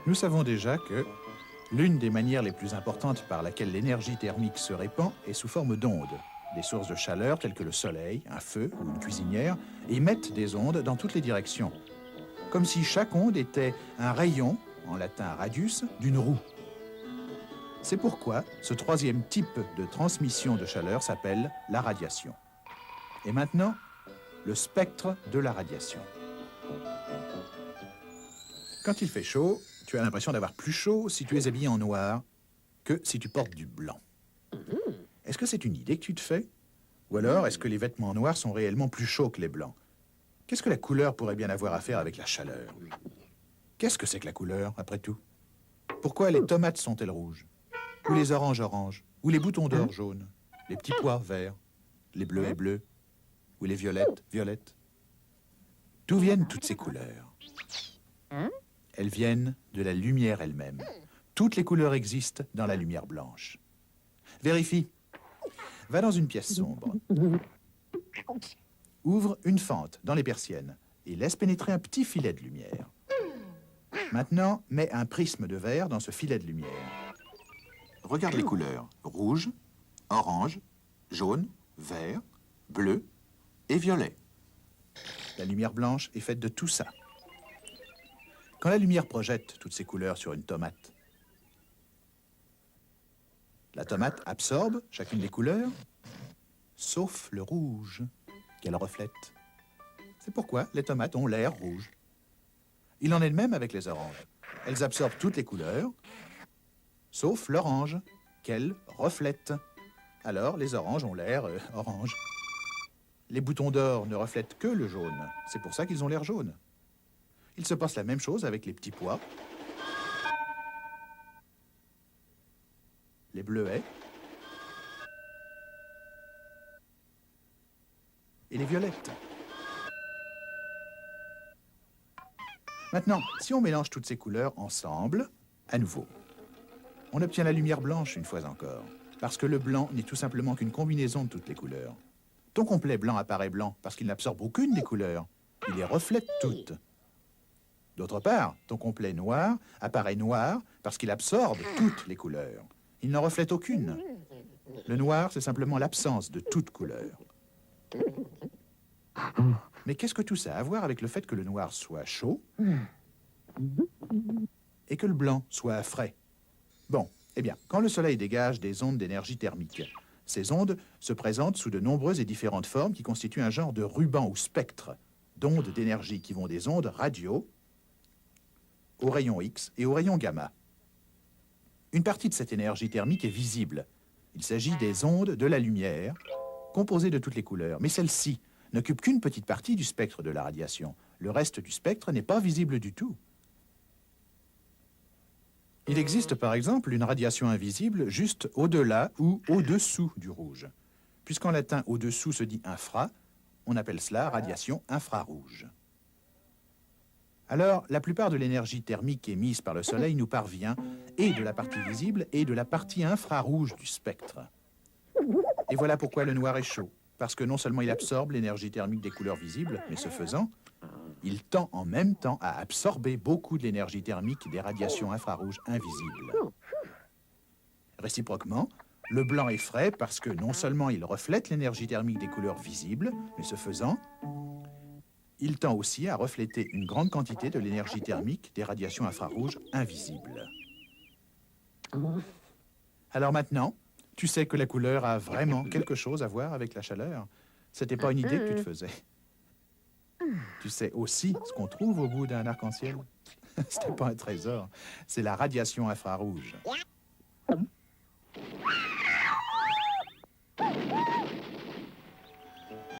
Nous savons déjà que l'une des manières les plus importantes par laquelle l'énergie thermique se répand est sous forme d'ondes. Des sources de chaleur telles que le soleil, un feu ou une cuisinière émettent des ondes dans toutes les directions, comme si chaque onde était un rayon, en latin radius, d'une roue. C'est pourquoi ce troisième type de transmission de chaleur s'appelle la radiation. Et maintenant, le spectre de la radiation. Quand il fait chaud, tu as l'impression d'avoir plus chaud si tu es habillé en noir que si tu portes du blanc. Est-ce que c'est une idée que tu te fais? Ou alors, est-ce que les vêtements noirs sont réellement plus chauds que les blancs? Qu'est-ce que la couleur pourrait bien avoir à faire avec la chaleur? Qu'est-ce que c'est que la couleur, après tout? Pourquoi les tomates sont-elles rouges? Ou les oranges oranges? Ou les boutons d'or jaunes? Les petits pois verts? Les bleuets bleus? Ou les violettes violettes? D'où viennent toutes ces couleurs? Elles viennent de la lumière elle-même. Toutes les couleurs existent dans la lumière blanche. Vérifie. Va dans une pièce sombre. Ouvre une fente dans les persiennes et laisse pénétrer un petit filet de lumière. Maintenant, mets un prisme de verre dans ce filet de lumière. Regarde les couleurs. Rouge, orange, jaune, vert, bleu et violet. La lumière blanche est faite de tout ça. Quand la lumière projette toutes ces couleurs sur une tomate, la tomate absorbe chacune des couleurs, sauf le rouge qu'elle reflète. C'est pourquoi les tomates ont l'air rouge. Il en est de même avec les oranges. Elles absorbent toutes les couleurs, sauf l'orange qu'elles reflètent. Alors les oranges ont l'air orange. Les boutons d'or ne reflètent que le jaune. C'est pour ça qu'ils ont l'air jaunes. Il se passe la même chose avec les petits pois, les bleuets et les violettes. Maintenant, si on mélange toutes ces couleurs ensemble, à nouveau, on obtient la lumière blanche une fois encore, parce que le blanc n'est tout simplement qu'une combinaison de toutes les couleurs. Ton complet blanc apparaît blanc parce qu'il n'absorbe aucune des couleurs, il les reflète toutes. D'autre part, ton complet noir apparaît noir parce qu'il absorbe toutes les couleurs. Il n'en reflète aucune. Le noir, c'est simplement l'absence de toute couleur. Mais qu'est-ce que tout ça a à voir avec le fait que le noir soit chaud et que le blanc soit frais? Bon, eh bien, quand le soleil dégage des ondes d'énergie thermique, ces ondes se présentent sous de nombreuses et différentes formes qui constituent un genre de ruban ou spectre d'ondes d'énergie qui vont des ondes radio aux rayons X et aux rayons gamma. Une partie de cette énergie thermique est visible. Il s'agit des ondes de la lumière, composées de toutes les couleurs. Mais celle-ci n'occupe qu'une petite partie du spectre de la radiation. Le reste du spectre n'est pas visible du tout. Il existe par exemple une radiation invisible juste au-delà ou au-dessous du rouge. Puisqu'en latin au-dessous se dit infra, on appelle cela radiation infrarouge. Alors, la plupart de l'énergie thermique émise par le Soleil nous parvient et de la partie visible et de la partie infrarouge du spectre. Et voilà pourquoi le noir est chaud, parce que non seulement il absorbe l'énergie thermique des couleurs visibles, mais ce faisant, il tend en même temps à absorber beaucoup de l'énergie thermique des radiations infrarouges invisibles. Réciproquement, le blanc est frais parce que non seulement il reflète l'énergie thermique des couleurs visibles, mais ce faisant, il tend aussi à refléter une grande quantité de l'énergie thermique des radiations infrarouges invisibles. Alors maintenant, tu sais que la couleur a vraiment quelque chose à voir avec la chaleur. C'était pas une idée que tu te faisais. Tu sais aussi ce qu'on trouve au bout d'un arc-en-ciel? C'était pas un trésor, c'est la radiation infrarouge.